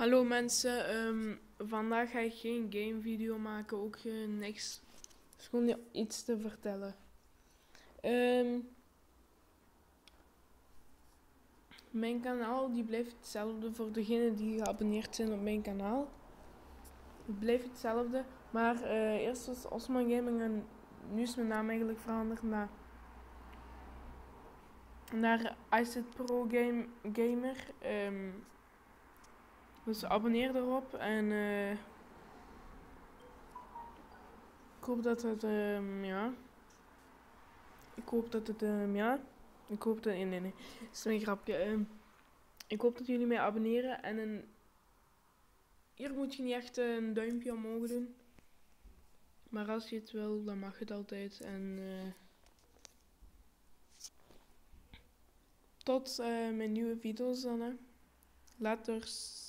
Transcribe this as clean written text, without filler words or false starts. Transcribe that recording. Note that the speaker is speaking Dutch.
Hallo mensen, vandaag ga ik geen game video maken, ook niks. Het is gewoon iets te vertellen. Mijn kanaal die blijft hetzelfde voor degenen die geabonneerd zijn op mijn kanaal. Het blijft hetzelfde, maar eerst was Osman Gaming en nu is mijn naam eigenlijk veranderd naar iSet Pro Gamer. Dus abonneer erop en ik hoop dat het, ja. Ik hoop dat het, ja. Ik hoop dat, nee, dat is een grapje. Ik hoop dat jullie mij abonneren en hier moet je niet echt een duimpje omhoog doen. Maar als je het wil, dan mag het altijd. En tot mijn nieuwe video's dan, hè. Laters.